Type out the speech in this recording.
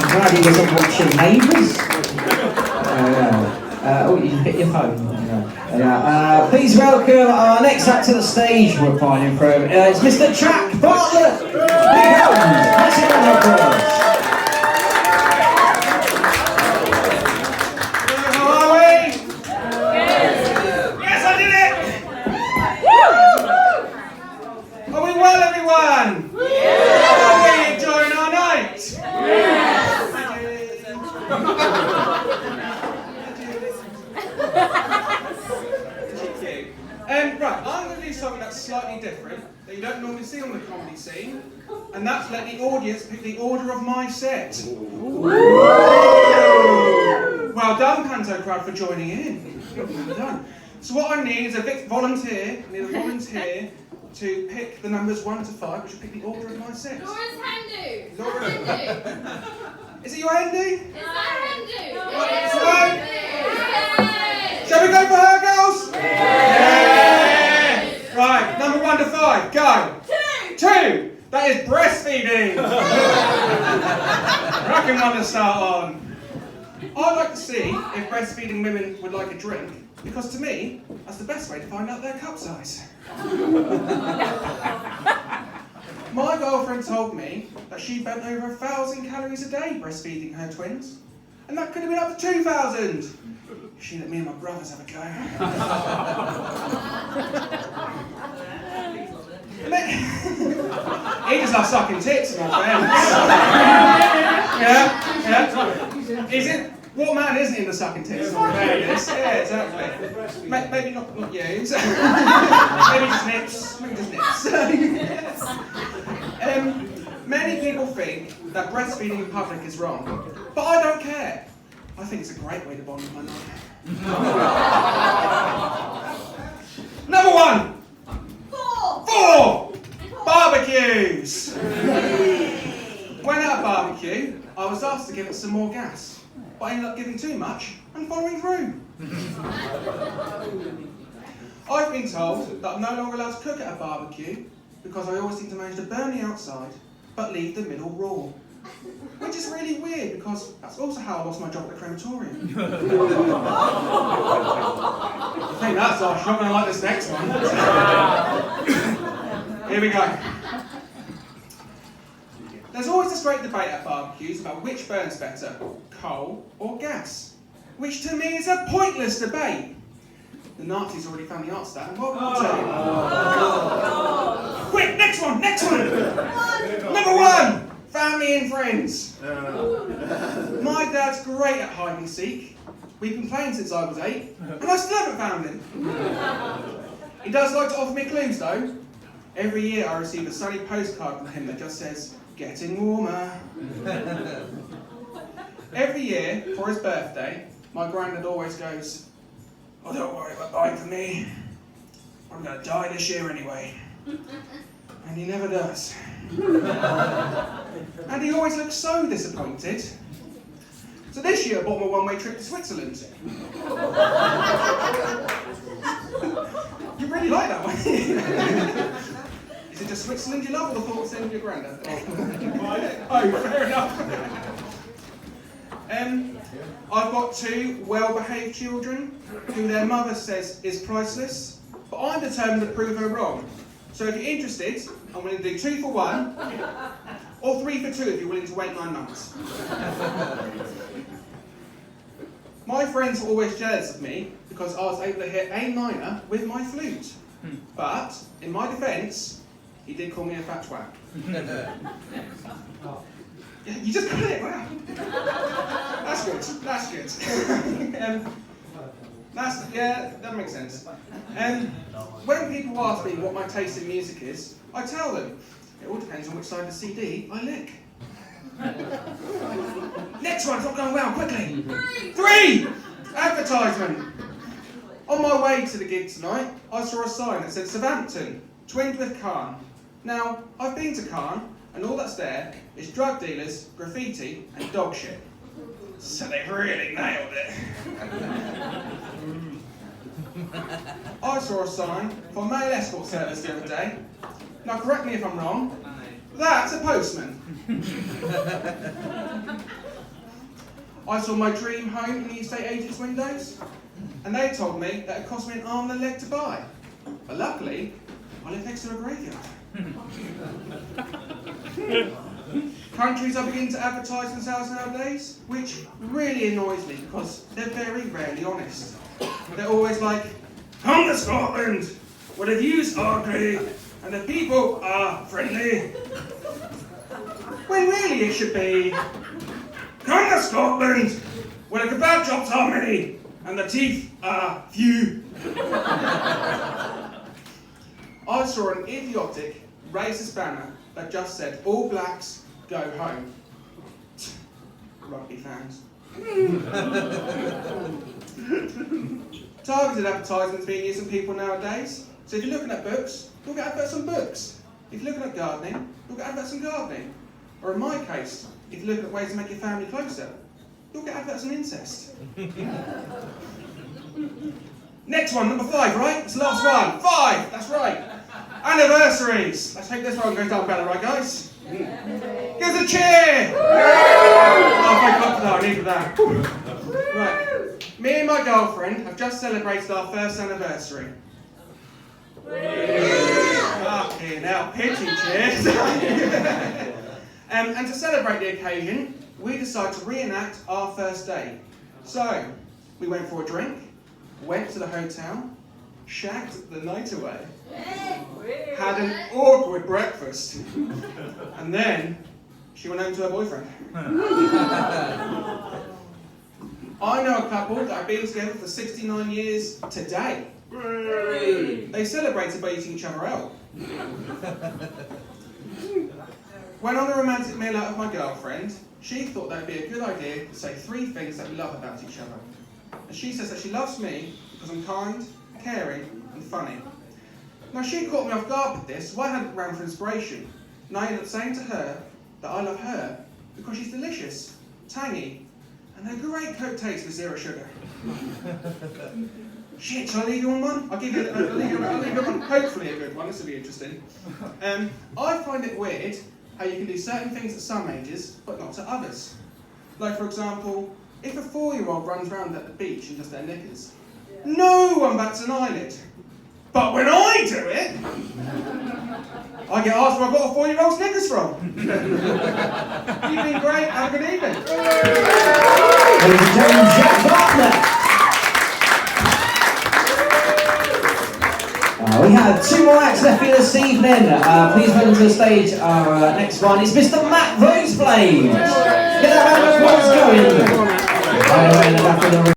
glad he doesn't watch your neighbours. Oh, you hit your phone. Please welcome our next act to the stage we're finding from. It's Mr. Jack Bartlett. Here he comes. Massive round of applause. How are we? Yes, I did it! Are we well, everyone? Are we enjoying our night? Right, I'm going to do something that's slightly different that you don't normally see on the comedy scene, and that's let the audience pick the order of my set. Well done, Panto crowd, for joining in. Well done. So what I need is a volunteer. I need a volunteer to pick the numbers 1 to 5, which will pick the order of my set. Laura's Hendu. Laura. Is it your Hendu? Is that Hendu? Shall we go for her, girls? Yeah. Right, number 1 to 5, go. 2. That is breastfeeding. Cracking one to start on. I'd like to see if breastfeeding women would like a drink, because to me, that's the best way to find out their cup size. My girlfriend told me that she burnt over 1,000 calories a day breastfeeding her twins, and that could have been up to 2,000. She let me and my brothers have a go. He just loves sucking tits, my friends. Yeah. Is it? What man isn't into sucking tits? Yeah, exactly. Maybe not you. Maybe just nips. Many people think that breastfeeding in public is wrong, but I don't care. I think it's a great way to bond with my mum. Number 1. 4. Barbecues. When at a barbecue, I was asked to give it some more gas, but I ended up giving too much and following through. I've been told that I'm no longer allowed to cook at a barbecue because I always seem to manage to burn the outside but leave the middle raw. Which is really weird because that's also how I lost my job at the crematorium. I think that's harsh. You're not going to like this next one. Here we go. There's always this great debate at barbecues about which burns better, coal or gas. Which to me is a pointless debate. The Nazis already found the answer to that in World War II. Quick, next one! Number 1! Family and friends. My dad's great at hide and seek. We've been playing since I was 8, and I still haven't found him. He does like to offer me clues though. Every year I receive a sunny postcard from him that just says, "Getting warmer." Every year, for his birthday, my granddad always goes, "Oh, don't worry about buying for me. I'm going to die this year anyway." And he never does. And he always looks so disappointed. So this year I bought him a one-way trip to Switzerland. You really like that one? Is it just Switzerland you love, or the thought of sending your granddad? Oh, fair enough. I've got 2 well-behaved children who their mother says is priceless, but I'm determined to prove her wrong. So if you're interested, I'm willing to do 2 for 1, or 3 for 2 if you're willing to wait 9 months. My friends were always jealous of me because I was able to hit A minor with my flute. But, in my defence, he did call me a fat twat. You just got it, wow. That's good. That makes sense. When people ask me what my taste in music is, I tell them, it all depends on which side of the CD I lick. Next one, it's not going well, quickly. 3! Advertisement. On my way to the gig tonight, I saw a sign that said Southampton, twinned with Caen. Now, I've been to Caen, and all that's there is drug dealers, graffiti, and dog shit. So they've really nailed it. I saw a sign for male escort service the other day. Now correct me if I'm wrong, that's a postman. I saw my dream home in the estate agent's windows, and they told me that it cost me an arm and a leg to buy. But luckily, I live next to a graveyard. Countries are beginning to advertise themselves nowadays, which really annoys me because they're very rarely honest. They're always like, come to Scotland, where the views are great and the people are friendly. When really it should be, come to Scotland, where the kebab shops are many and the teeth are few. I saw an idiotic racist banner that just said, all blacks go home. Rugby fans. Targeted advertisements being used on people nowadays. So if you're looking at books, you'll get adverts on books. If you're looking at gardening, you'll get adverts on gardening. Or in my case, if you're looking at ways to make your family closer, you'll get adverts on incest. Next one, number 5, right? It's the last one. 5, that's right. Anniversaries. Let's hope this one goes down better, right, guys? Give us a cheer! Oh, thank God for that, I needed that. Right. Me and my girlfriend have just celebrated our first anniversary. Fucking hell, pitchy cheers. And to celebrate the occasion, we decided to reenact our first date. So, we went for a drink, went to the hotel, shagged the night away, had an awkward breakfast, and then she went home to her boyfriend. I know a couple that have been together for 69 years today. They celebrated by eating each other out. When on a romantic meal out with my girlfriend, she thought that would be a good idea to say 3 things that we love about each other. And she says that she loves me because I'm kind, caring, and funny. Now she caught me off guard with this, so I had it round for inspiration. And I ended up saying to her that I love her because she's delicious, tangy, and a great Coke taste with 0 sugar. Shit, shall I leave you on one? I'll leave you one, hopefully a good one, this will be interesting. I find it weird how you can do certain things at some ages, but not to others. Like for example, if a 4-year-old runs around at the beach in just their knickers, no one bats an eyelid. But when I do it, I get asked where I got a 4-year-old's knickers from. You've been great, have a good evening. Ladies and gentlemen, Jack Bartlett. We have 2 more acts left here this evening. Please welcome to the stage our next one is Mr. Matt Roseblade.